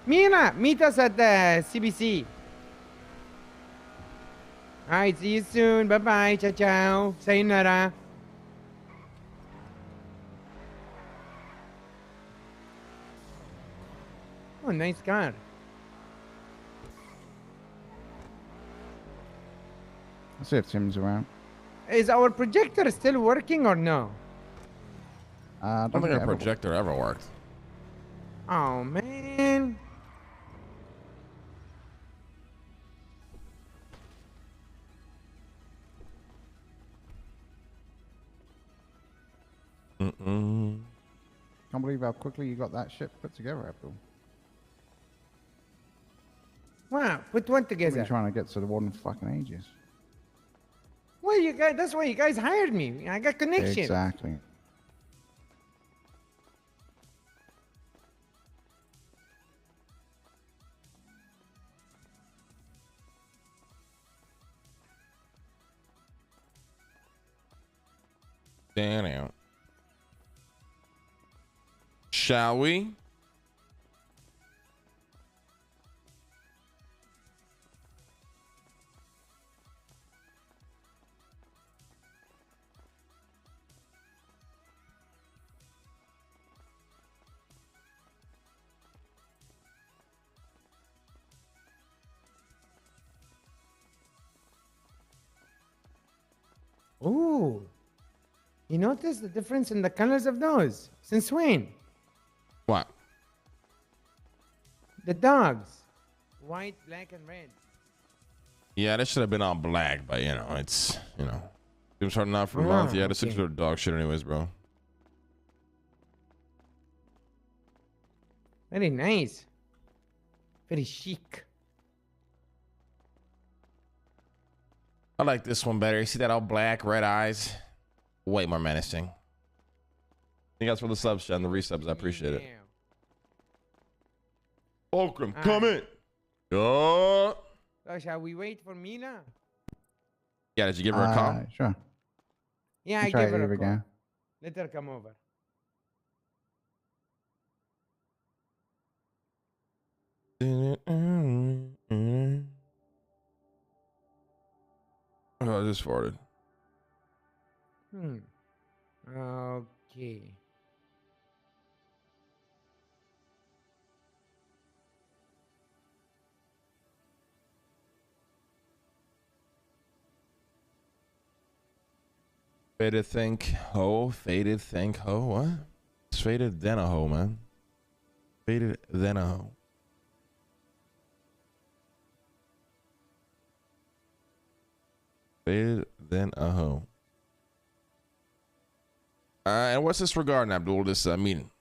Mina, meet us at the CBC. All right, see you soon. Bye-bye. Ciao, ciao. Sayonara. Oh, nice car. Let's see if Tim's around. Is our projector still working or no? I I don't think it our ever worked. projector ever worked. Oh, man. Mm-mm. Can't believe how quickly you got that ship put together, Abdul. Wow, put one I've together. been trying to get to the one fucking ages. Well, you guys, that's why you guys hired me. I got connection. Exactly. Damn. Shall we? Ooh. You notice the difference in the colors of those? Since when? What? The dogs. White, black, and red. Yeah, this should have been all black, but you know, it's, you know, been starting out for a month. Yeah, this is dog shit anyways, bro. Very nice. Very chic. I like this one better. You see that all black, red eyes? Way more menacing. Thank you guys for the subs and the resubs. I appreciate it. Fulcrum, come in. So shall we wait for Mina? Yeah, did you give her a call? Sure. Yeah, You I try gave her it a call. again. Let her come over. Oh, I just farted. Okay. Faded think ho, faded think ho. What? It's faded then a ho, man. Faded then a ho. Faded then a ho. And what's this regarding, Abdul? This meeting?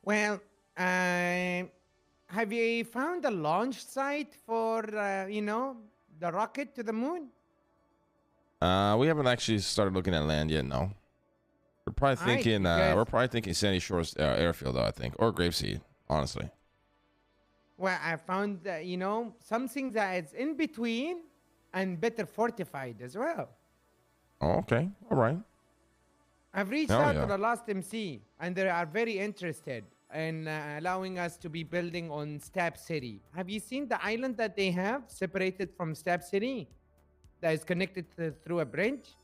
Well, have you found a launch site for, you know, the rocket to the moon? We haven't actually started looking at land yet. No. We're probably thinking. We're probably thinking Sandy Shores Airfield, though. I think, or Grapeseed. Honestly. Well, I found, you know, something that is in between and better fortified as well. Oh, okay. All right. I've reached out to the last MC, and they are very interested in allowing us to be building on Stab City. Have you seen the island that they have separated from Stab City that is connected through a bridge?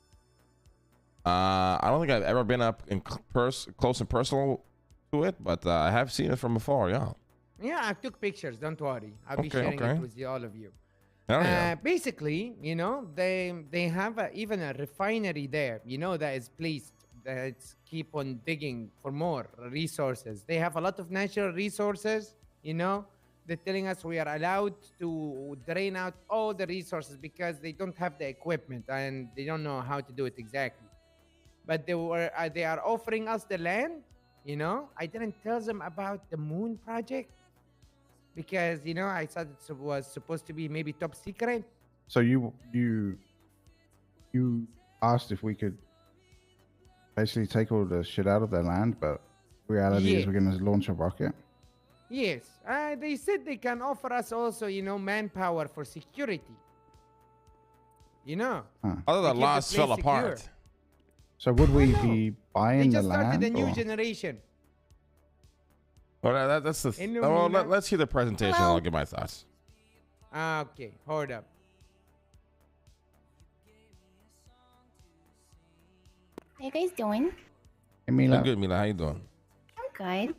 I don't think I've ever been up in close and personal to it, but I have seen it from afar. Yeah. Yeah, I took pictures. Don't worry. I'll be sharing it with all of you. Basically, you know, they have even a refinery there, you know, that is placed, that's keep on digging for more resources. They have a lot of natural resources, you know. They're telling us we are allowed to drain out all the resources because they don't have the equipment and they don't know how to do it exactly. But they are offering us the land, you know. I didn't tell them about the moon project because, you know, I thought it was supposed to be maybe top secret. So you asked if we could basically take all the shit out of their land, but reality is we're going to launch a rocket. Yes, they said they can offer us also, you know, manpower for security. You know, other than Lost fell apart. So would we be buying the land? They just started a new generation. Well, that's the. Well, let's hear the presentation. And I'll give my thoughts. Okay, hold up. How you guys doing? Hey, Mila. I'm good, Mila. How you doing? I'm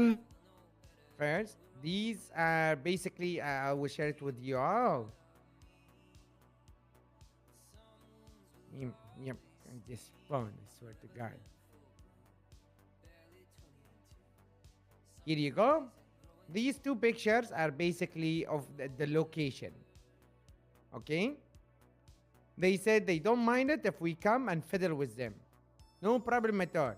good. First, these are basically, I will share it with you all. Yep, this phone, I swear to God. Here you go. These two pictures are basically of the location. Okay? They said they don't mind it if we come and fiddle with them. No problem at all.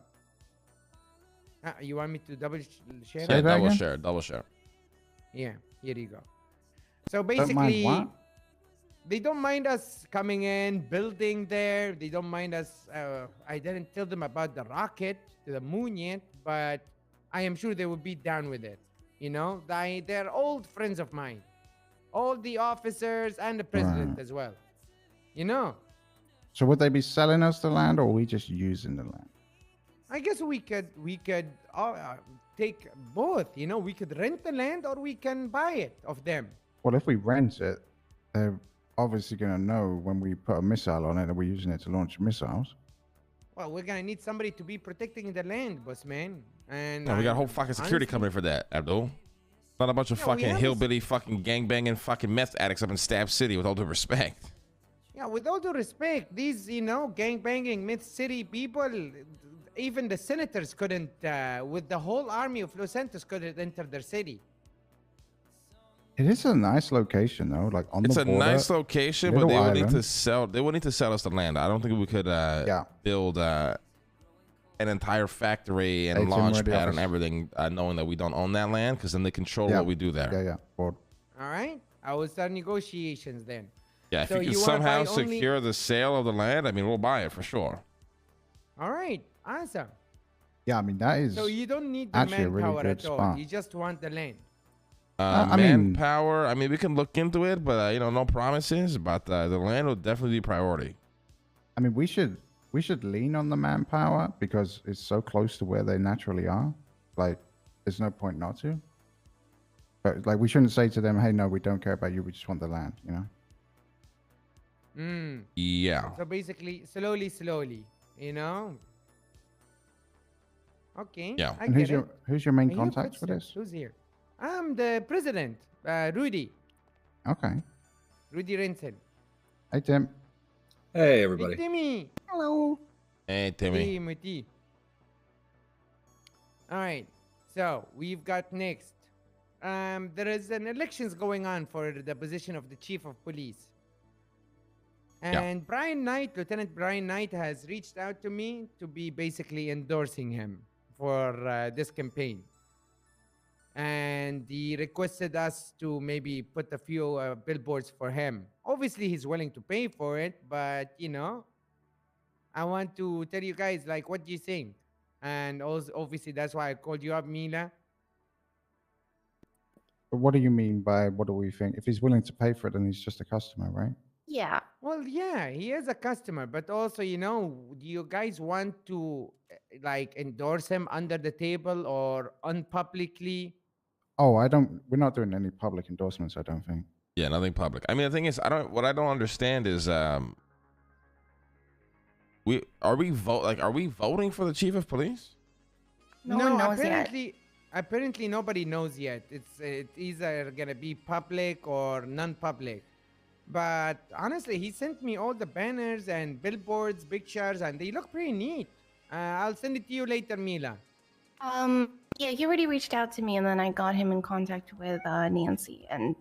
You want me to double share? Yeah, double share. Yeah, here you go. So basically, they don't mind us coming in, building there. They don't mind us. I didn't tell them about the rocket to the moon yet, but I am sure they would be down with it. You know, they're old friends of mine. All the officers and the president as well. You know. So would they be selling us the land, or are we just using the land? I guess we could take both. You know, we could rent the land or we can buy it of them. Well, if we rent it, they're obviously going to know when we put a missile on it that we're using it to launch missiles. Well, we're gonna need somebody to be protecting the land, boss man. And we got a whole fucking security company for that, Abdul. Not a bunch of fucking hillbilly fucking gangbanging fucking meth addicts up in Stab City, with all due respect. Yeah, with all due respect, these, you know, gangbanging meth city people, even the senators couldn't, with the whole army of Los Santos, couldn't enter their city. It is a nice location, though. Like on the border. It's a nice location, but they would need to sell. They would need to sell us the land. I don't think we could build an entire factory and launch pad and everything, knowing that we don't own that land, because then they control what we do there. Yeah. Board. All right, I will start negotiations then. Yeah, if you can somehow secure the sale of the land, I mean, we'll buy it for sure. All right, awesome. Yeah, I mean, that is. So you don't need the manpower at all. Spot. You just want the land. Manpower. I mean, we can look into it, but no promises. But the land will definitely be priority. I mean, we should lean on the manpower because it's so close to where they naturally are. Like, there's no point not to. But like, we shouldn't say to them, "Hey, no, we don't care about you. We just want the land." You know. Yeah. So basically, slowly, you know. Okay. Yeah. And who's your main contact for this? Who's here? I'm the president, Rudy. Okay. Rudy Rensen. Hey, Tim. Hey, everybody. Hey, Timmy. Hello. Hey, Timmy. Timothy. All right. So we've got next. There is an elections going on for the position of the chief of police. And Brian Knight, Lieutenant Brian Knight, has reached out to me to be basically endorsing him for this campaign. And he requested us to maybe put a few billboards for him. Obviously, he's willing to pay for it, but, you know, I want to tell you guys, like, what do you think? And also, obviously, that's why I called you up, Mila. But what do you mean by what do we think? If he's willing to pay for it, then he's just a customer, right? Yeah. Well, yeah, he is a customer, but also, you know, do you guys want to like endorse him under the table or unpublicly? Oh, we're not doing any public endorsements, I don't think. Yeah, nothing public. I mean, the thing is, what I don't understand is, are we voting for the chief of police? No one knows apparently nobody knows yet. It's either gonna be public or non-public. But honestly, he sent me all the banners and billboards, pictures, and they look pretty neat. I'll send it to you later, Mila. Yeah, he already reached out to me, and then I got him in contact with Nancy. And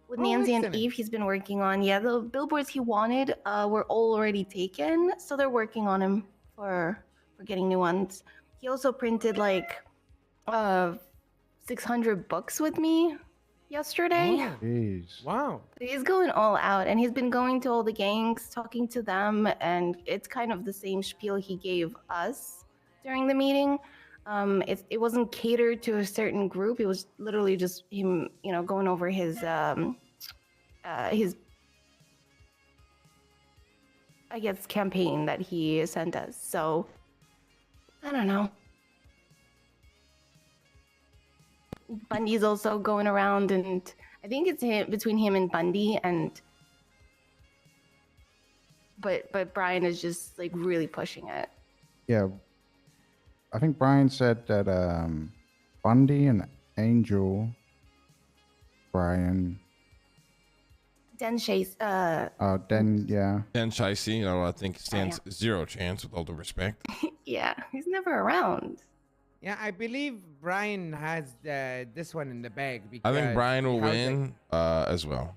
with Nancy and Eve, he's been working on, the billboards he wanted were all already taken. So they're working on him for getting new ones. He also printed like 600 books with me yesterday. Oh, jeez. Wow. He's going all out, and he's been going to all the gangs, talking to them, and it's kind of the same spiel he gave us during the meeting. It wasn't catered to a certain group. It was literally just him, going over his I guess campaign that he sent us. So I don't know. Bundy's also going around, and I think it's between him and Bundy, but Brian is just like really pushing it. Yeah, I think Brian said that Bundy and Angel, Brian. Den Chase. Den Chasey, I think stands zero chance with all due respect. Yeah, he's never around. Yeah, I believe Brian has this one in the bag. Because I think Brian will win as well.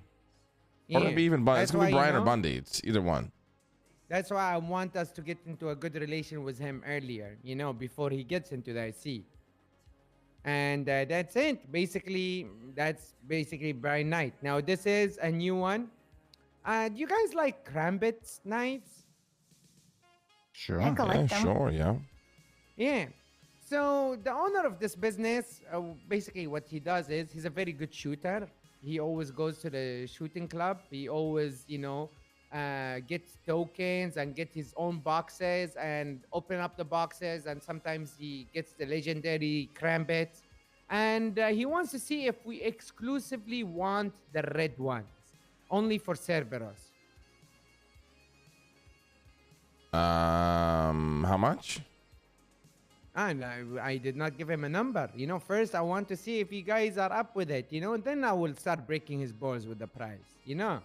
Yeah. Or maybe even Bundy. It's going to be Brian or Bundy. It's either one. That's why I want us to get into a good relation with him earlier, before he gets into the IC. And that's it. That's basically Brian Knight. Now, this is a new one. Do you guys like Krambit's knives? Sure. I collect them. Sure, yeah. Yeah. So the owner of this business, basically what he does is he's a very good shooter. He always goes to the shooting club. He always, gets tokens and get his own boxes and open up the boxes. And sometimes he gets the legendary Krambit. And he wants to see if we exclusively want the red ones, only for Cerberus. How much? And I did not give him a number. First I want to see if you guys are up with it, and then I will start breaking his balls with the price, But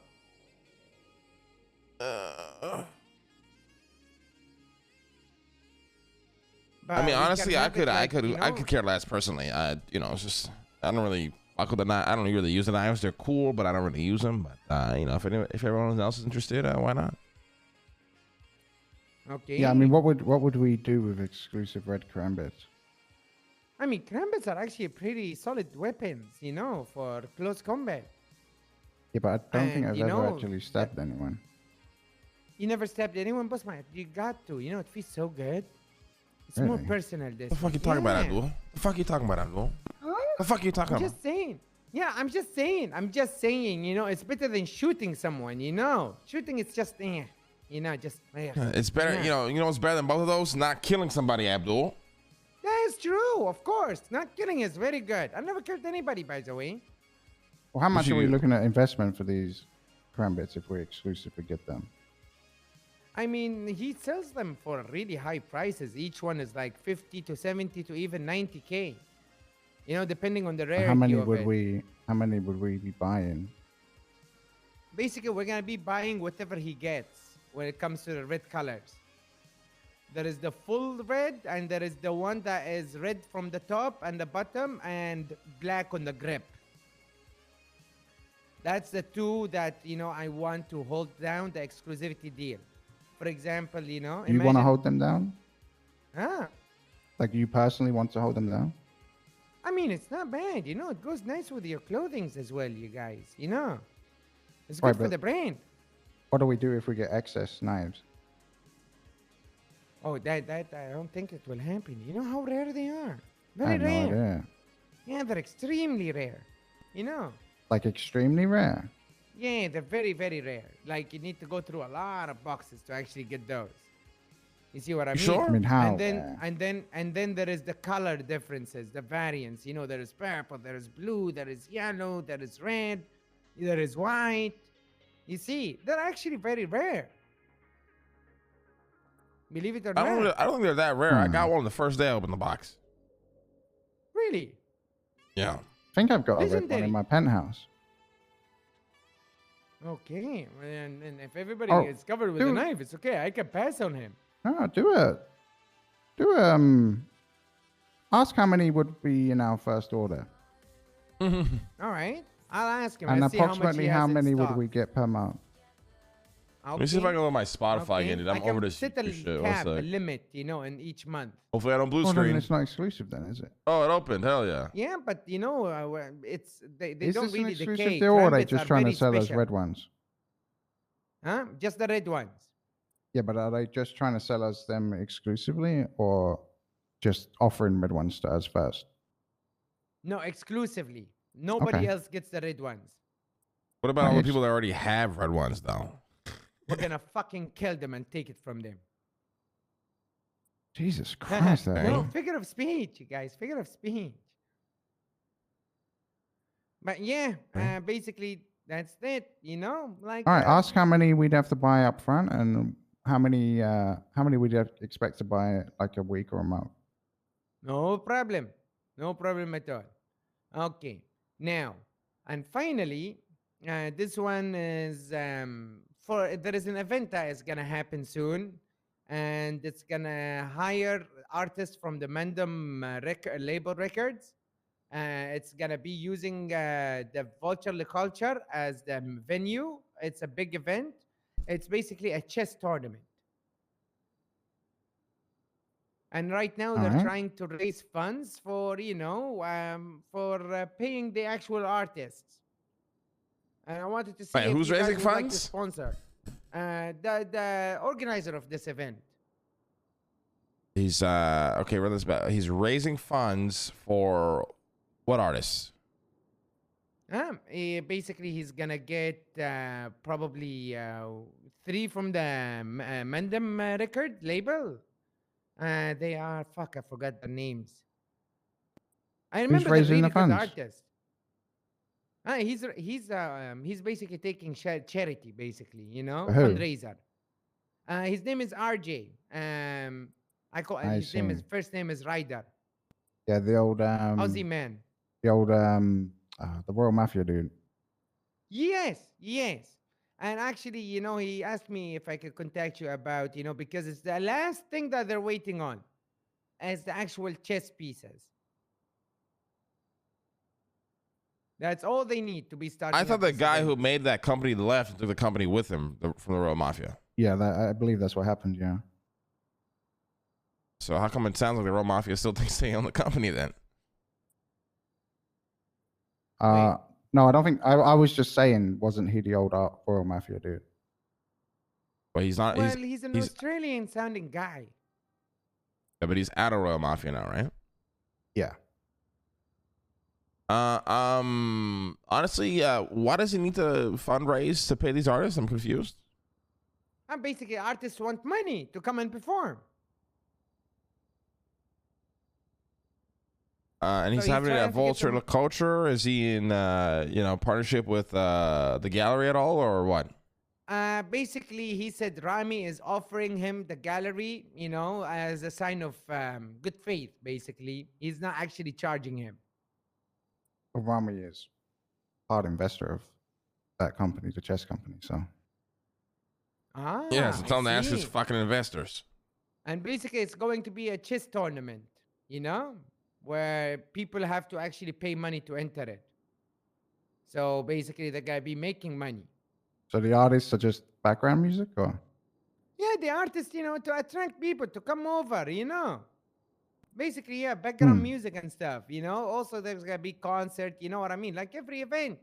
I mean, honestly, I could care less personally. It's just I don't really use the knives. They're cool, but I don't really use them. But if everyone else is interested, why not? Okay. Yeah, I mean, what would we do with exclusive red Krambits? I mean, Krambits are actually pretty solid weapons, for close combat. Yeah, but I don't think I've ever actually stabbed anyone. You never stabbed anyone, boss man? You got to. It feels so good. It's really? More personal. This. The fuck you talking about, Abdul? The fuck you talking about, Abdul? Huh? The fuck you talking about? I'm just saying. Yeah, I'm just saying. It's better than shooting someone. Shooting is just it's better. Yeah. You know what's better than both of those? Not killing somebody, Abdul. That is true, of course. Not killing is very good. I never killed anybody, by the way. Well, how much are we looking at investment for these Krambits if we exclusively get them? I mean, he sells them for really high prices. Each one is like 50 to 70 to even 90K. Depending on the rarity. How many would we be buying? Basically, we're gonna be buying whatever he gets when it comes to the red colors. There is the full red, and there is the one that is red from the top and the bottom and black on the grip. That's the two that, I want to hold down the exclusivity deal. For example, You want to hold them down? Huh? Like you personally want to hold them down? I mean, it's not bad. It goes nice with your clothing as well, you guys. It's good for the brand. What do we do if we get excess knives? Oh, that I don't think it will happen. You know how rare they are? Very I have rare. no idea. Yeah, they're extremely rare. Like extremely rare? Yeah, they're very, very rare. Like you need to go through a lot of boxes to actually get those. You see what I mean? Sure. I mean, how? And then there is the color differences, the variants. There is purple, there is blue, there is yellow, there is red, there is white. You see, they're actually very rare. Believe it or not. I don't think they're that rare. I got one the first day I opened the box. Really? Yeah. I think I've got a red one in my penthouse. Okay, and if everybody is covered with a knife, it's okay. I can pass on him. No, ask how many would be in our first order. All right, I'll ask him. And I'll approximately how many would we get per month? Okay. Let me see if I can load my Spotify again, dude. I'm over this shit. A limit, in each month. Hopefully I don't blue screen. Then it's not exclusive then, is it? Oh, it opened. Hell yeah. Yeah, but it's they is don't this really an exclusive decay. deal, or are they Krambits just are trying to very sell us special. red ones? Huh? Just the red ones. Yeah, but are they just trying to sell us them exclusively, or just offering red ones to us first? No, exclusively. Nobody else gets the red ones. What about all the people that already have red ones, though? We're gonna fucking kill them and take it from them. Jesus Christ! No, figure of speech, you guys. Figure of speech. But yeah, basically that's it. You know, like. All right. Ask how many we'd have to buy up front, and how many we'd expect to buy like a week or a month. No problem. No problem at all. Okay. Now, and finally, this one is there is an event that is gonna happen soon, and it's gonna hire artists from the Mandem label records. It's gonna be using the virtual culture as the venue. It's a big event. It's basically a chess tournament. And right now they're trying to raise funds for paying the actual artists. And I wanted to see if who's you guys raising would funds? like to sponsor the organizer of this event. He's okay. Run this back. He's raising funds for what artists? Basically, he's gonna get probably 3 from the Mandem record label. They are I forgot the names. I remember the really good artist. He's basically taking charity, basically, fundraiser. His name is RJ. His first name is Ryder. Yeah, the old Aussie man. The old the Royal Mafia dude. Yes. And actually, he asked me if I could contact you about, because it's the last thing that they're waiting on as the actual chess pieces. That's all they need to be starting. I thought the guy who made that company left and took the company with him from the Royal Mafia. Yeah, I believe that's what happened, yeah. So how come it sounds like the Royal Mafia still thinks they own the company then? No, I don't think. I was just saying, wasn't he the old Royal Mafia dude? But he's not. Well, he's an Australian-sounding guy. Yeah, but he's out of Royal Mafia now, right? Yeah. Honestly, why does he need to fundraise to pay these artists? I'm confused. Basically, artists want money to come and perform. And he's having a vulture culture. Is he in, partnership with the gallery at all, or what? Basically, he said Rami is offering him the gallery, as a sign of good faith. Basically, he's not actually charging him. Well, Rami is part investor of that company, the chess company. So. Yeah, so tell him to ask his fucking investors. And basically, it's going to be a chess tournament, where people have to actually pay money to enter it. So basically, they're going to be making money. So the artists are just background music, or? Yeah, the artists, to attract people to come over, Basically, yeah, background music and stuff, Also, there's going to be concert, you know what I mean? Like every event.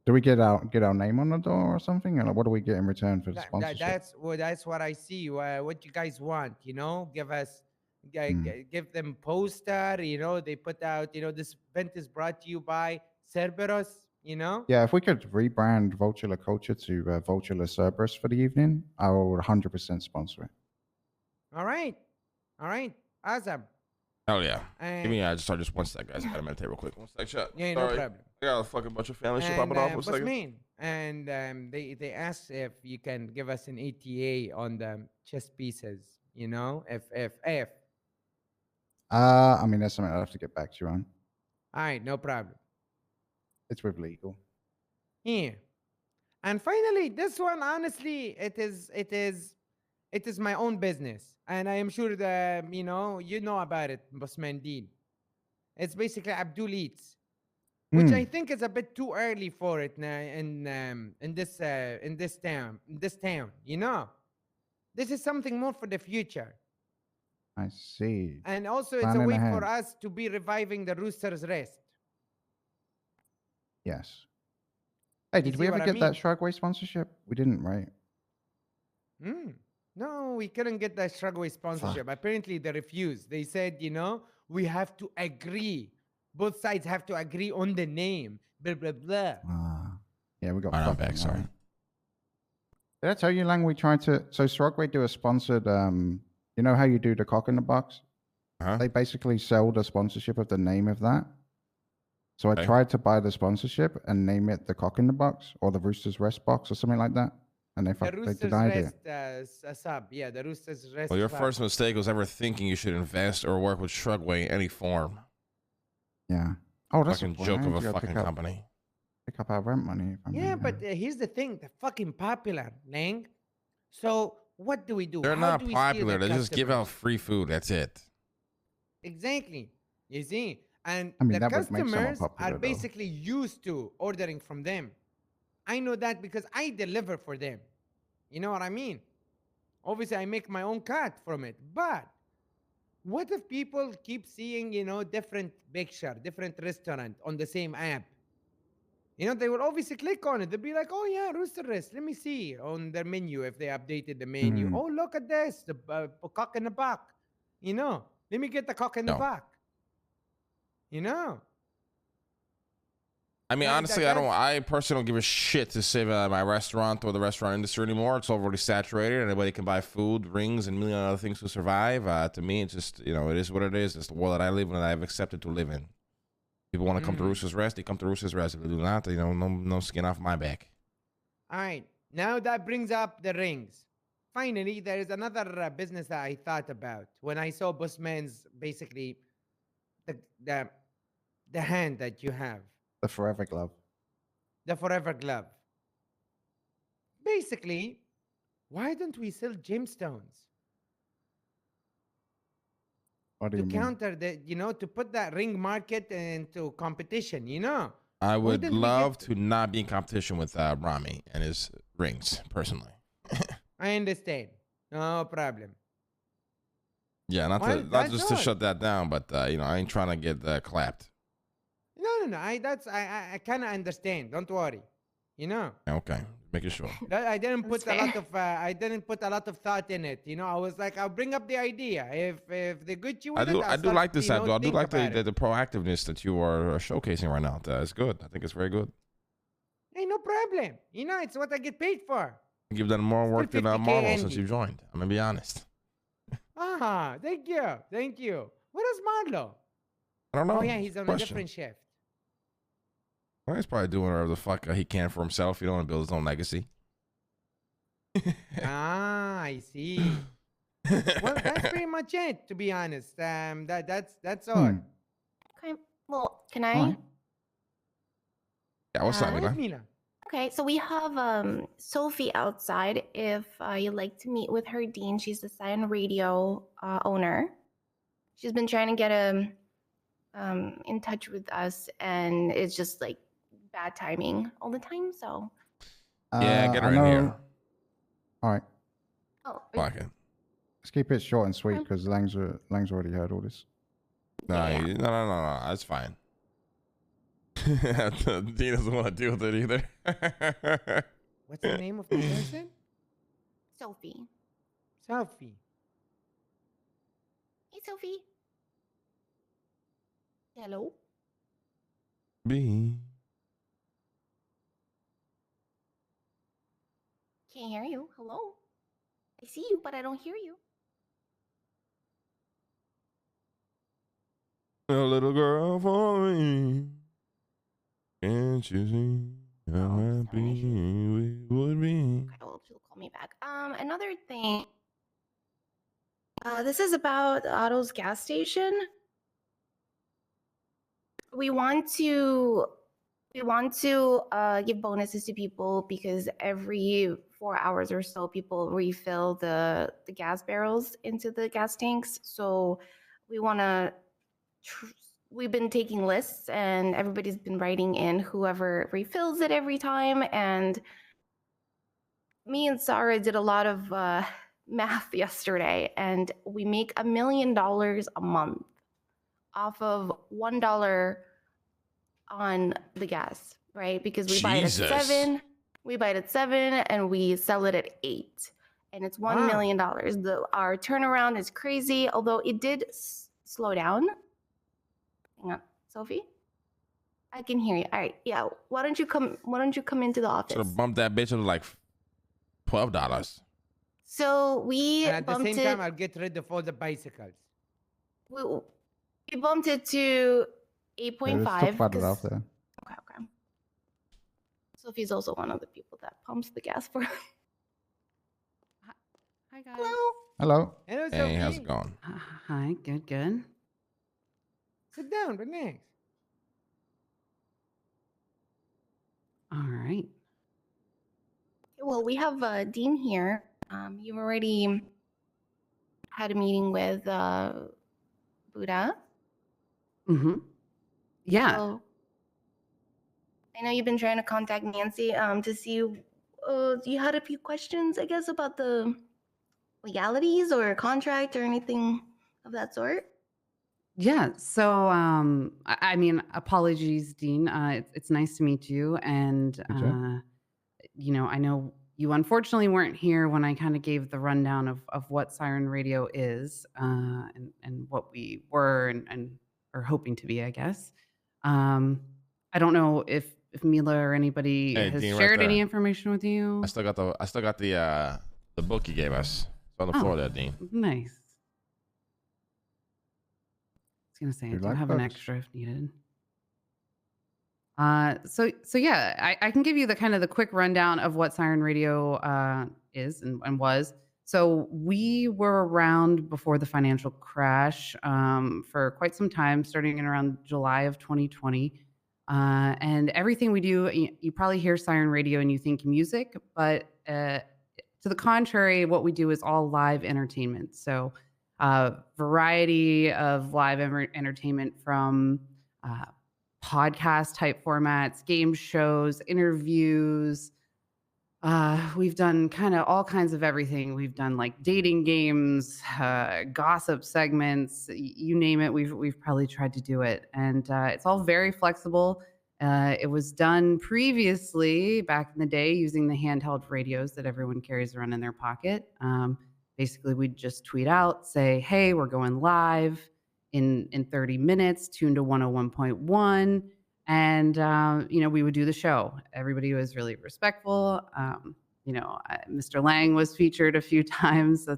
Do we get our name on the door or something? Or what do we get in return for the sponsorship? That's what I see. What you guys want, Give us... give them poster, they put out, this event is brought to you by Cerberus, Yeah, if we could rebrand Vulture Culture to Vulture Cerberus for the evening, I would 100% sponsor it. All right. Awesome. Hell yeah. Give me just one sec, guys. I gotta meditate real quick. One sec, shut. Yeah, no problem. I got a fucking bunch of family shit popping off. 1 second. And they asked if you can give us an ETA on the chess pieces, if I mean, that's something I'll have to get back to you on. All right, no problem. It's with legal. Yeah. And finally, this one, honestly, it is my own business. And I am sure that, you know about it, Bossman Dean. It's basically Abdul Eats, which I think is a bit too early for it in this town. This is something more for the future. I see. And also, it's a way for us to be reviving the Rooster's Rest. Yes. Hey, did we ever get that Shrugway sponsorship? We didn't, right? No, we couldn't get that Shrugway sponsorship. Fuck. Apparently, they refused. They said, we have to agree. Both sides have to agree on the name. Blah, blah, blah. Yeah, we got fucked back. Sorry. Did I tell you, Lang, we tried to... So Shrugway do a sponsored... you know how you do the cock in the box? They basically sell the sponsorship of the name of that. So I tried to buy the sponsorship and name it the Cock in the Box or the Rooster's Rest Box or something like that. And they denied it. Sub. Yeah, the Rooster's Rest. Well, your first mistake was ever thinking you should invest or work with Shrugway in any form. Yeah. Oh, that's fucking joke of a fucking company. Pick up our rent money. Yeah, but here's the thing. They're fucking popular, Lang. So what do we do? They're not popular. They just give out free food. That's it. Exactly. You see? And I mean, the that would make someone customers popular, are basically used to ordering from them. I know that because I deliver for them. You know what I mean? Obviously, I make my own cut from it. But what if people keep seeing, different picture, different restaurant on the same app? They will obviously click on it. They'll be like, oh, yeah, Rooster Rest. Let me see on their menu if they updated the menu. Mm-hmm. Oh, look at this, the cock in the back. Let me get the cock in the back. I mean, honestly, I personally don't give a shit to save my restaurant or the restaurant industry anymore. It's already saturated. Anybody can buy food, rings, and a million other things to survive. To me, it's just, it is what it is. It's the world that I live in and I've accepted to live in. People want to come to Rooster's Rest, they come to Rooster's Rest. If they do not, no skin off my back. All right. Now that brings up the rings. Finally, there is another business that I thought about when I saw Busman's basically the hand that you have. The Forever Glove. The Forever Glove. Basically, why don't we sell gemstones? What do you mean? Counter to put that ring market into competition, I would love to not be in competition with Rami and his rings, personally. I understand. No problem. Yeah, not just to shut that down, but I ain't trying to get clapped. No. I kind of understand. Don't worry. Okay, making sure. I didn't put a lot of thought in it. I was like, I'll bring up the idea. If they're good, I do like this side, though. I do like the proactiveness that you are showcasing right now. It's good. I think it's very good. Hey, no problem. It's what I get paid for. You've done more work than Marvel since you joined. I'm gonna be honest. Thank you. What is Marlo? I don't know. Oh yeah, he's on a different shift. Well, he's probably doing whatever the fuck he can for himself. He don't want to build his own legacy. I see. Well, that's pretty much it, to be honest. That's all. Okay. Well, can I? Right. Yeah, what's up, Mila? Okay, so we have Sophie outside. If you'd like to meet with her, Dean, she's the Cyan Radio owner. She's been trying to get in touch with us, and it's just like bad timing all the time. So yeah, get her in here. All right. Oh, okay. Let's keep it short and sweet because Lang's already heard all this. No, that's fine. Dean doesn't want to deal with it either. What's the name of the person? Sophie. Sophie. Hey, Sophie. Hello. B. Can't hear you. Hello. I see you, but I don't hear you. A little girl for me. Can't you see how happy we would be? She'll call me back. Another thing. This is about Otto's gas station. We want to give bonuses to people because every 4 hours or so, people refill the gas barrels into the gas tanks. So we want to. We've been taking lists and everybody's been writing in whoever refills it every time. And me and Sarah did a lot of math yesterday, and we make $1 million a month off of $1 on the gas, right? Because we buy it at 7, and we sell it at 8, and it's $1 million. Our turnaround is crazy, although it did slow down. Hang on, Sophie. I can hear you. All right, yeah. Why don't you come into the office? Should have bumped that bitch to like $12. So we and at the same time, I'll get rid of all the bicycles. We bumped it to 8.5. Let's talk about it after. Okay. Sophie's also one of the people that pumps the gas for. Hi guys. Hello. Hello, Hey, Sophie. how's it going? Hi. Good. Sit down, relax. All right. Well, we have Dean here. You've already had a meeting with Buddha. Mm-hmm. Yeah. So I know you've been trying to contact Nancy to see. You had a few questions, I guess, about the legalities or contract or anything of that sort. Yeah. So, I mean, apologies, Dean. It's nice to meet you. And, I know you unfortunately weren't here when I kind of gave the rundown of what Siren Radio is and what we were and are hoping to be, I guess. I don't know if Mila or anybody has Dean, shared right any information with you. I still got the book you gave us. It's on the floor there, Dean. Nice. I was gonna say I do have an extra if needed. So yeah, I can give you the kind of the quick rundown of what Siren Radio is and was. So we were around before the financial crash for quite some time, starting in around July of 2020. And everything we do, you probably hear Siren Radio and you think music, but to the contrary, what we do is all live entertainment. So variety of live entertainment from podcast type formats, game shows, interviews. We've done kind of all kinds of everything. We've done like dating games, gossip segments, you name it. We've probably tried to do it, and it's all very flexible. It was done previously back in the day using the handheld radios that everyone carries around in their pocket. Basically, we'd just tweet out, say, "Hey, we're going live in 30 minutes, tuned to 101.1." And, we would do the show. Everybody was really respectful. Mr. Lang was featured a few times.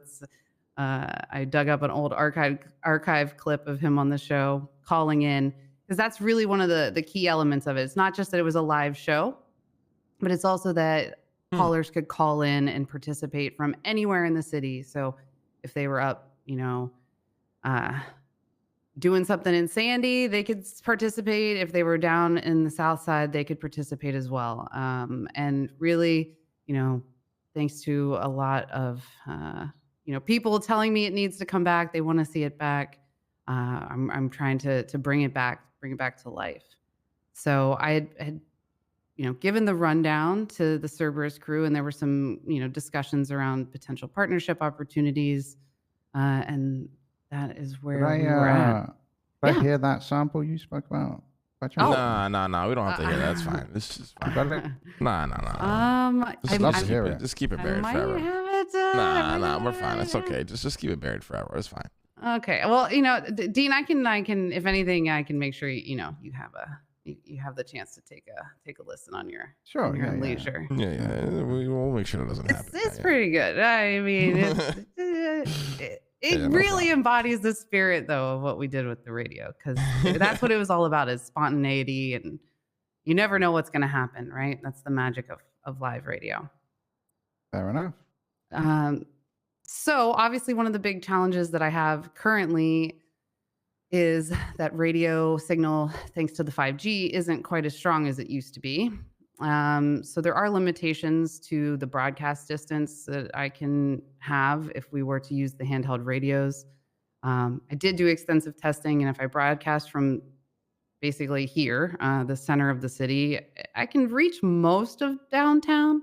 I dug up an old archive clip of him on the show calling in, because that's really one of the key elements of it. It's not just that it was a live show, but it's also that callers could call in and participate from anywhere in the city. So if they were up, doing something in Sandy, they could participate. If they were down in the South Side, they could participate as well. And really, thanks to a lot of, people telling me it needs to come back. They want to see it back. I'm trying to bring it back to life. So I had given the rundown to the Cerberus crew, and there were some, discussions around potential partnership opportunities. And that is where we were at. I hear that sample you spoke about? No, we don't have to hear that. That's fine. This is fine. No. Just keep it buried forever. Nah, we're fine. It's okay. Just keep it buried forever. It's fine. Okay. Well, Dean, I can, if anything, I can make sure you have the chance to take a listen on your leisure. Yeah. We'll make sure it doesn't happen. It's pretty good. I mean, it really embodies the spirit, though, of what we did with the radio, because that's what it was all about, is spontaneity, and you never know what's going to happen, right? That's the magic of live radio. Fair enough. So obviously one of the big challenges that I have currently is that radio signal, thanks to the 5G, isn't quite as strong as it used to be. So there are limitations to the broadcast distance that I can have if we were to use the handheld radios. I did do extensive testing, and if I broadcast from basically here, the center of the city, I can reach most of downtown.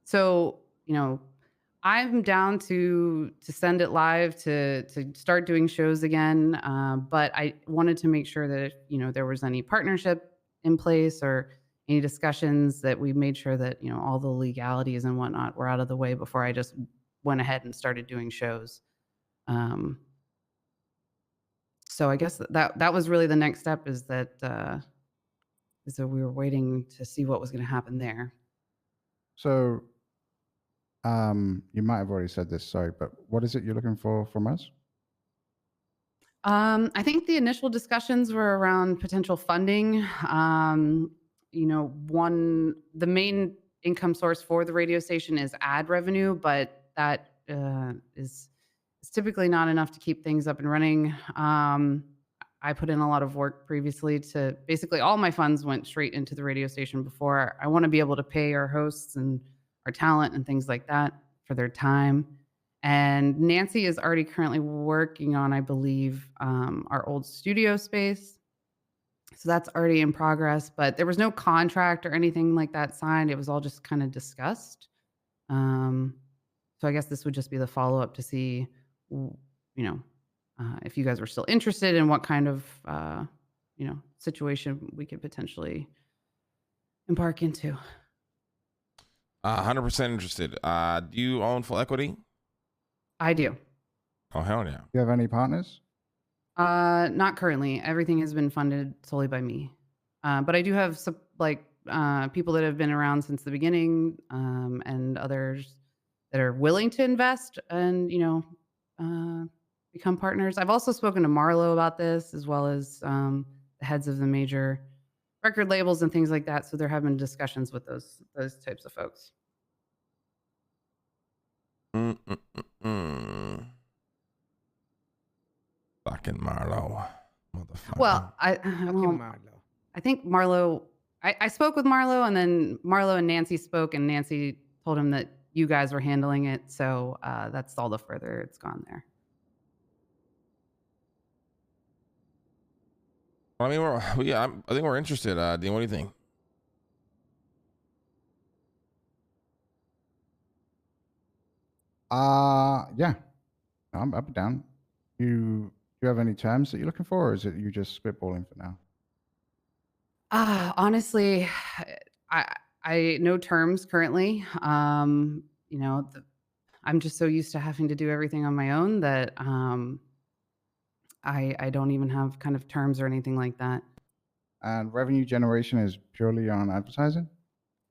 So, I'm down to send it live, to start doing shows again. But I wanted to make sure that if, there was any partnership in place or any discussions, that we made sure that, all the legalities and whatnot were out of the way before I just went ahead and started doing shows. So I guess that was really the next step, is that we were waiting to see what was going to happen there. So you might have already said this, sorry, but what is it you're looking for from us? I think the initial discussions were around potential funding. The main income source for the radio station is ad revenue, but that is typically not enough to keep things up and running. I put in a lot of work previously to basically all my funds went straight into the radio station before. I want to be able to pay our hosts and our talent and things like that for their time. And Nancy is already currently working on, I believe, our old studio space. So that's already in progress, but there was no contract or anything like that signed. It was all just kind of discussed. So I guess this would just be the follow-up to see, if you guys were still interested in what kind of, situation we could potentially embark into. 100% interested. Do you own full equity? I do. Oh, hell yeah. Do you have any partners? Not currently. Everything has been funded solely by me. But I do have some, people that have been around since the beginning, and others that are willing to invest and, become partners. I've also spoken to Marlo about this, as well as the heads of the major record labels and things like that. So there have been discussions with those types of folks. Fucking Marlo, motherfucker. Well, I think Marlo. I spoke with Marlo, and then Marlo and Nancy spoke, and Nancy told him that you guys were handling it. So that's all the further it's gone there. I mean, I think we're interested. Dean, what do you think? Yeah, I'm up and down. Do you have any terms that you're looking for, or is it you just spitballing for now? Honestly, I no terms currently. I'm just so used to having to do everything on my own that I don't even have kind of terms or anything like that. And revenue generation is purely on advertising?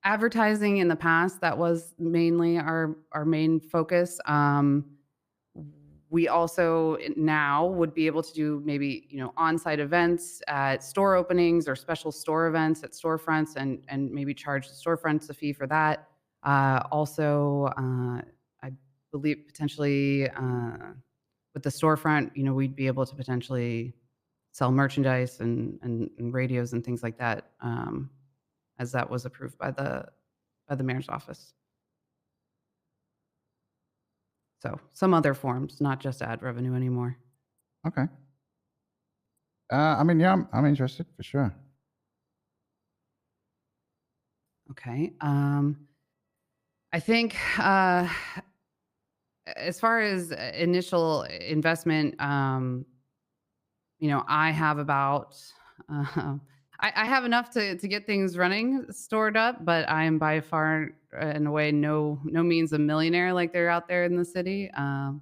Advertising in the past, that was mainly our main focus. We also now would be able to do maybe, on-site events at store openings or special store events at storefronts and maybe charge the storefronts a fee for that. Also, I believe potentially with the storefront, we'd be able to potentially sell merchandise and radios and things like that, as that was approved by the mayor's office. So some other forms, not just ad revenue anymore. Okay. I'm interested for sure. Okay. I think as far as initial investment, I have about I have enough to get things running, stored up, but I am by far in a way no means a millionaire like they're out there in the city. I've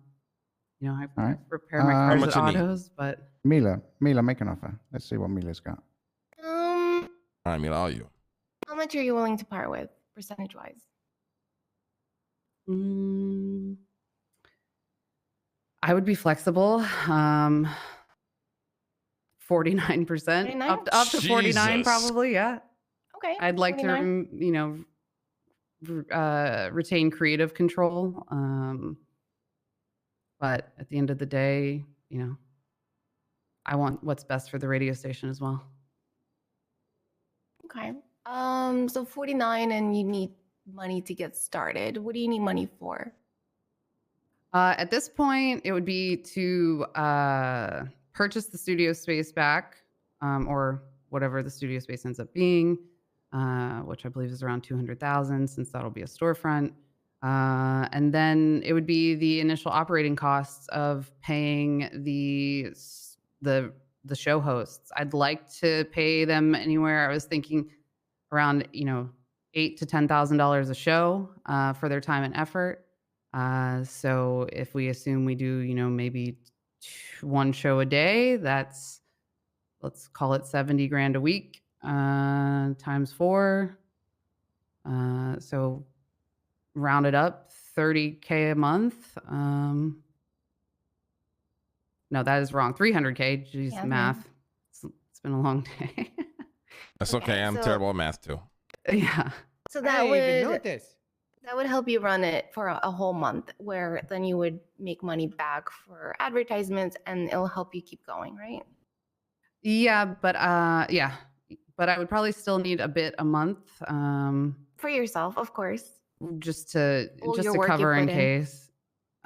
repaired my cars at autos, but Mila, make an offer. Let's see what Mila's got. All right, Mila, all you. How much are you willing to part with, percentage-wise? I would be flexible. 49%, up to 49, probably. Yeah. Okay. I'd like 49. To, retain creative control. But at the end of the day, I want what's best for the radio station as well. Okay. So 49, and you need money to get started. What do you need money for? At this point, it would be to purchase the studio space back, or whatever the studio space ends up being, which I believe is around $200,000, since that'll be a storefront. And then it would be the initial operating costs of paying the show hosts. I'd like to pay them anywhere. I was thinking around $8,000 to $10,000 a show for their time and effort. So if we assume we do maybe one show a day, that's, let's call it 70 grand a week times 4. So round it up, 30K a month. No, that is wrong. 300K. Jeez, Yeah, math. It's been a long day. That's okay. I'm terrible at math too. Yeah. So that would help you run it for a whole month, where then you would make money back for advertisements, and it'll help you keep going, right? Yeah, but I would probably still need a month. For yourself, of course. Just to cover in case.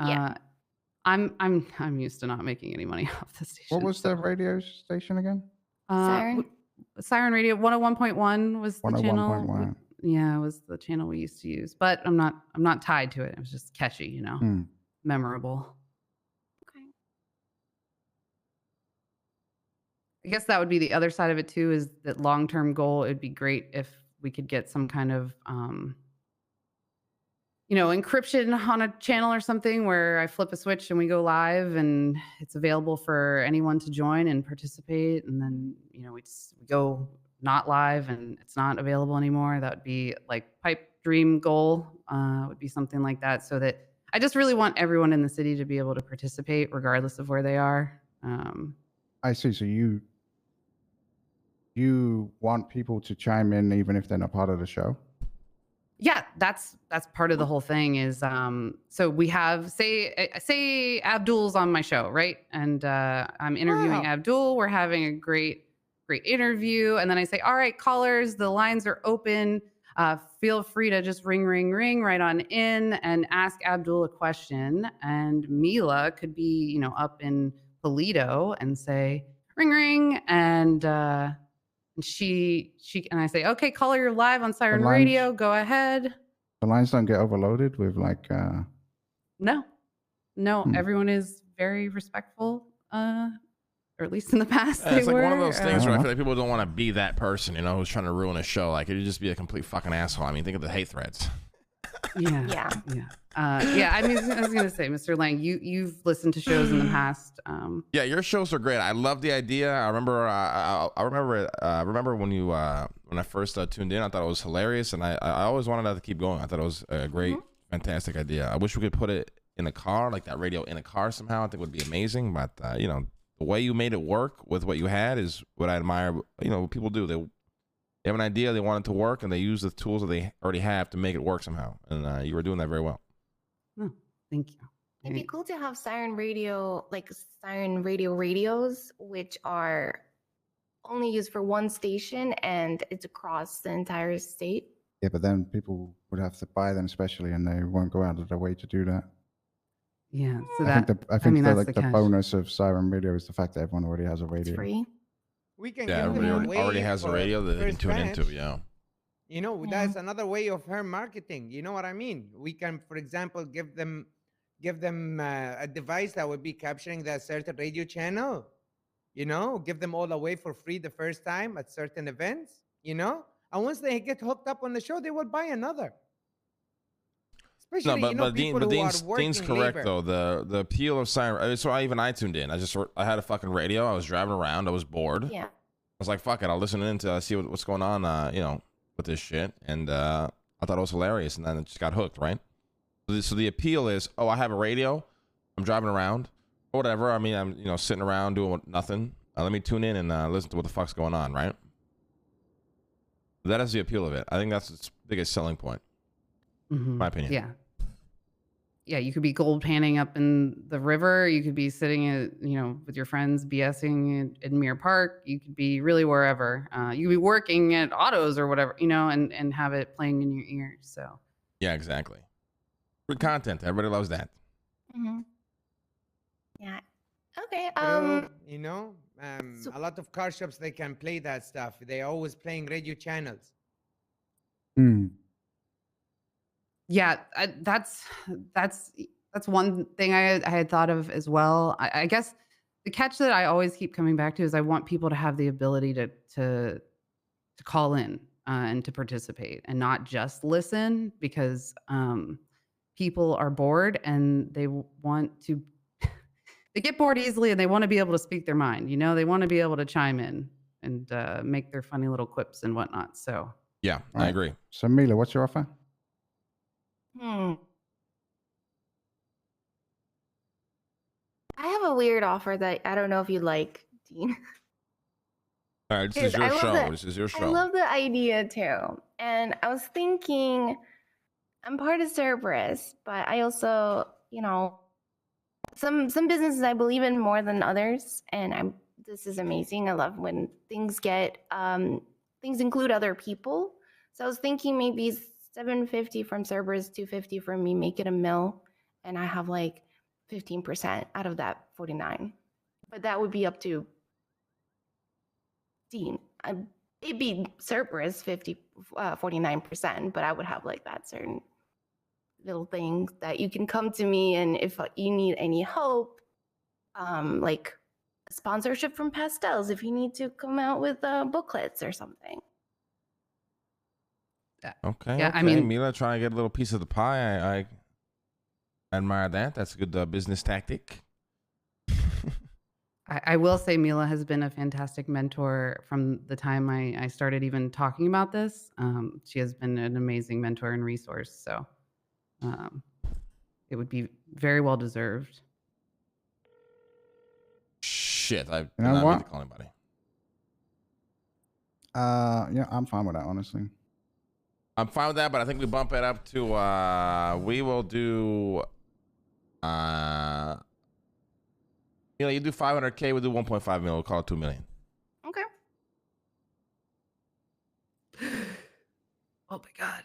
Yeah. I'm used to not making any money off the station. What was the radio station again? Siren Radio 101.1 was the channel. 101.1. Yeah, it was the channel we used to use, but I'm not tied to it. It was just catchy, you know, memorable. Okay. I guess that would be the other side of it too, is that long-term goal. It'd be great if we could get some kind of, encryption on a channel or something where I flip a switch and we go live and it's available for anyone to join and participate. And then, we go not live and it's not available anymore. That would be like pipe dream goal, would be something like that. So that I just really want everyone in the city to be able to participate regardless of where they are. I see. So you want people to chime in even if they're not part of the show? Yeah, that's part of the whole thing is, so we have, say Abdul's on my show, right? And I'm interviewing Abdul. We're having a great interview. And then I say, all right, callers, the lines are open. Feel free to just ring right on in and ask Abdul a question. And Mila could be, up in Polito and say, ring. And she and I say, okay, caller, you're live on Siren Radio. Go ahead. The lines don't get overloaded with like. No, everyone is very respectful. Or at least in the past, it's like one of those things where I feel like people don't want to be that person, who's trying to ruin a show. Like, it'd just be a complete fucking asshole. I mean, think of the hate threads. Yeah. I mean, I was gonna say, Mr. Lang, you've listened to shows in the past. Yeah, your shows are great. I love the idea. I remember. I remember when I first tuned in. I thought it was hilarious, and I always wanted that to keep going. I thought it was a great, fantastic idea. I wish we could put it in a car, like that radio in a car somehow. I think it would be amazing. But the way you made it work with what you had is what I admire. What people do. They have an idea, they want it to work, and they use the tools that they already have to make it work somehow. And you were doing that very well. Oh, thank you. It'd be cool to have Siren Radio, like Siren Radio radios, which are only used for one station and it's across the entire state. Yeah, but then people would have to buy them especially, and they won't go out of their way to do that. Yeah, so I think the bonus of Siren Radio is the fact that everyone already has a radio. It's free. We can everybody already has a radio that they can tune into. Yeah. That's another way of her marketing. You know what I mean? We can, for example, give them a device that would be capturing that certain radio channel. Give them all away for free the first time at certain events. And once they get hooked up on the show, they will buy another. Especially, but Dean's correct though. The appeal of Siren. So I tuned in. I had a fucking radio. I was driving around. I was bored. Yeah. I was like, fuck it. I'll listen in to see what's going on. With this shit. And I thought it was hilarious. And then it just got hooked. Right. So the appeal is, I have a radio. I'm driving around. Or whatever. I mean, I'm sitting around doing nothing. Let me tune in and listen to what the fuck's going on. Right. That is the appeal of it. I think that's its biggest selling point. In my opinion. Yeah. Yeah, you could be gold panning up in the river. You could be sitting at, with your friends BSing in Mirror Park. You could be really wherever. You could be working at Autos or whatever, and have it playing in your ears. So. Yeah, exactly. Good content. Everybody loves that. Yeah. Okay. A lot of car shops, they can play that stuff. They're always playing radio channels. Yeah, that's one thing I had thought of as well. I guess the catch that I always keep coming back to is I want people to have the ability to call in and to participate and not just listen, because people are bored and they want to they get bored easily and they want to be able to speak their mind. They want to be able to chime in and make their funny little quips and whatnot. So yeah, I agree. So Mila, what's your offer? I I have a weird offer that I don't know if you like, Dean. All right, this is your show. This is your show. I love the idea too. And I was thinking, I'm part of Cerberus, but I also, some businesses I believe in more than others, and this is amazing. I love when things include other people. So I was thinking maybe $750 from Cerberus, $250 from me, make it $1 million, and I have like 15% out of that 49. But that would be up to Dean. It'd be Cerberus 49%, but I would have like that certain little thing that you can come to me, and if you need any help, like sponsorship from Pastels, if you need to come out with booklets or something. Okay. Yeah, okay. I mean, Mila trying to get a little piece of the pie. I admire that. That's a good business tactic. I will say Mila has been a fantastic mentor from the time I started even talking about this. She has been an amazing mentor and resource. So it would be very well deserved. Shit, I did not mean to call anybody. Yeah, I'm fine with that, honestly. I'm fine with that, but I think we bump it up to we will do you do 500K, we'll do 1.5 million, we'll call it 2 million. Okay. Oh my God.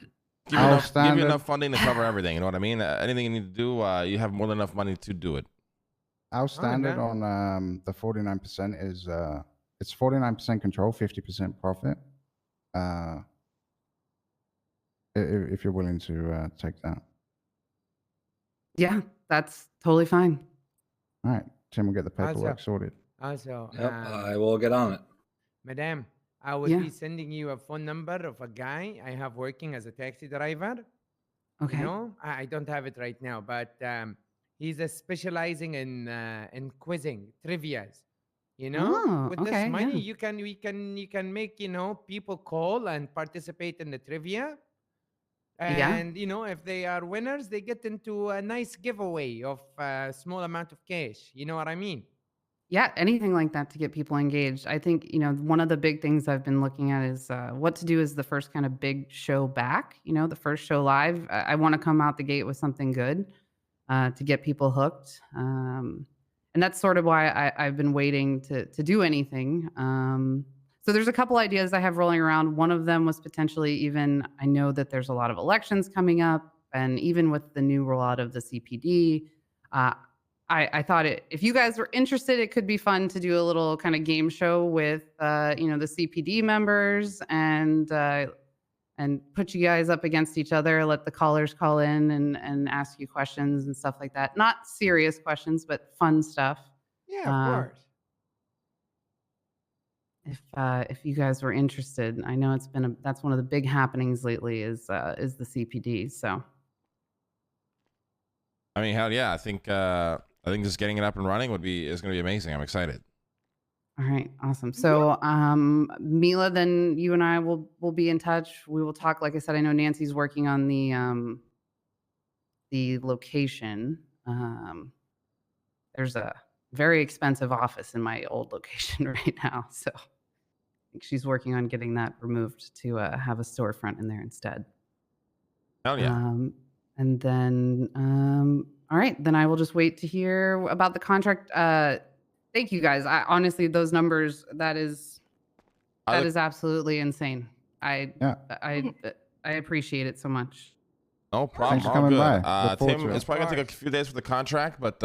Give you enough funding to cover everything, you know what I mean? Anything you need to do, you have more than enough money to do it. Our standard on the 49% is it's 49% control, 50% profit. If you're willing to take that. Yeah, that's totally fine. All right, Tim will get the paperwork sorted. Also, yep, I will get on it. Madam, I will be sending you a phone number of a guy I have working as a taxi driver. Okay. You know, I don't have it right now, but he's specializing in quizzing, trivias. You know, with this money, you can make people call and participate in the trivia. And if they are winners, they get into a nice giveaway of a small amount of cash. You know what I mean? Yeah, anything like that to get people engaged. I think, one of the big things I've been looking at is what to do as the first kind of big show back, the first show live. I want to come out the gate with something good to get people hooked. And that's sort of why I've been waiting to do anything. So there's a couple ideas I have rolling around. One of them was potentially even, I know that there's a lot of elections coming up, and even with the new rollout of the CPD, I thought if you guys were interested, it could be fun to do a little kind of game show with, the CPD members and put you guys up against each other, let the callers call in and ask you questions and stuff like that. Not serious questions, but fun stuff. Yeah, of course. If you guys were interested, I know that's one of the big happenings lately is the CPD. So, I mean, hell yeah, I think just getting it up and running is going to be amazing. I'm excited. All right, awesome. So, Mila, then you and I will be in touch. We will talk. Like I said, I know Nancy's working on the location. There's a very expensive office in my old location right now, so I think she's working on getting that removed to have a storefront in there instead. Hell yeah. And then, all right, then I will just wait to hear about the contract. Thank you guys. Honestly, those numbers, that is absolutely insane. I appreciate it so much. No problem. Thanks for coming by. Tim, it's probably gonna take a few days for the contract, but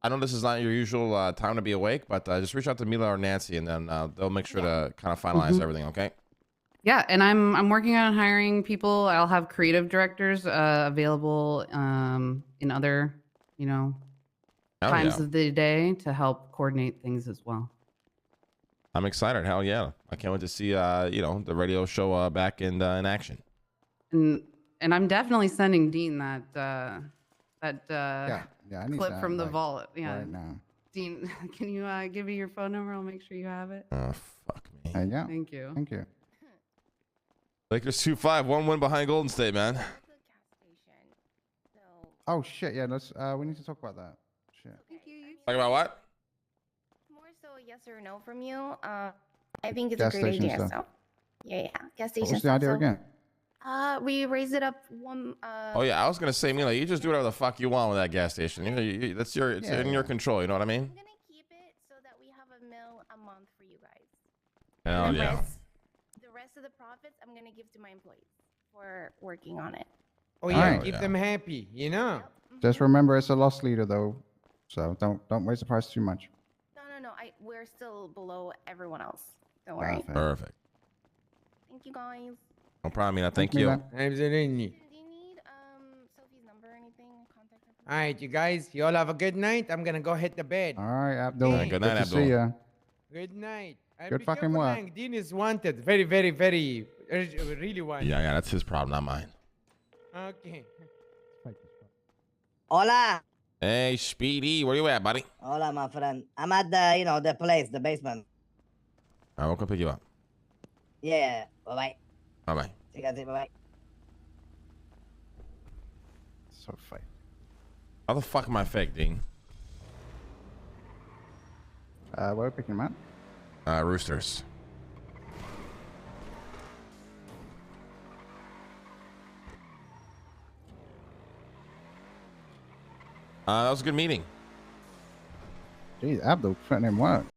I know this is not your usual time to be awake, but just reach out to Mila or Nancy, and then they'll make sure to kind of finalize everything. Okay. Yeah, and I'm working on hiring people. I'll have creative directors available in other times of the day to help coordinate things as well. I'm excited. Hell yeah! I can't wait to see the radio show back in action. And I'm definitely sending Dean that I need clip that, from the vault. Yeah. Right now. Dean, can you give me your phone number? I'll make sure you have it. Oh fuck me. Yeah. Thank you. Thank you. Lakers 2-5, 1 win behind Golden State, man. Oh shit! Yeah, let's. We need to talk about that. Shit. Thank you. You Talk about what? More so a yes or no from you. I think it's Gas a great station idea. stuff. So, yeah, gas What station. was the idea again? We raised it up one. Oh yeah, I was gonna say, Mila, you just do whatever the fuck you want with that gas station. You know, that's it's in your control. You know what I mean? I'm gonna keep it so that we have $1 million a month for you guys. Hell And yeah. The rest of the profits, I'm gonna give to my employees for working on it. Oh yeah, Right. keep them happy. You know. Yep. Just remember, it's a loss leader though, so don't raise the price too much. No. We're still below everyone else. Don't worry. Perfect. Thank you guys. No problem, Mila. Thank Thanks, you. Mila. Absolutely. Do you need Sophie's number or anything? Contact her. All right, you guys. You all have a good night. I'm gonna go hit the bed. All right, Abdul. Okay. Good night, to Abdul. see ya. Good night. Good fucking work. Dean is wanted. Very, very, very, really wanted. Yeah, that's his problem, not mine. Okay. Hola. Hey, Speedy, where you at, buddy? Hola, my friend. I'm at the, the place, the basement. All right, we'll come pick you up. Yeah. Bye-bye. Bye-bye. See you guys. Bye-bye. So fake. How the fuck am I fake, Dean? Where are we picking him up? Roosters. That was a good meeting. Jeez, Abdul putting in work.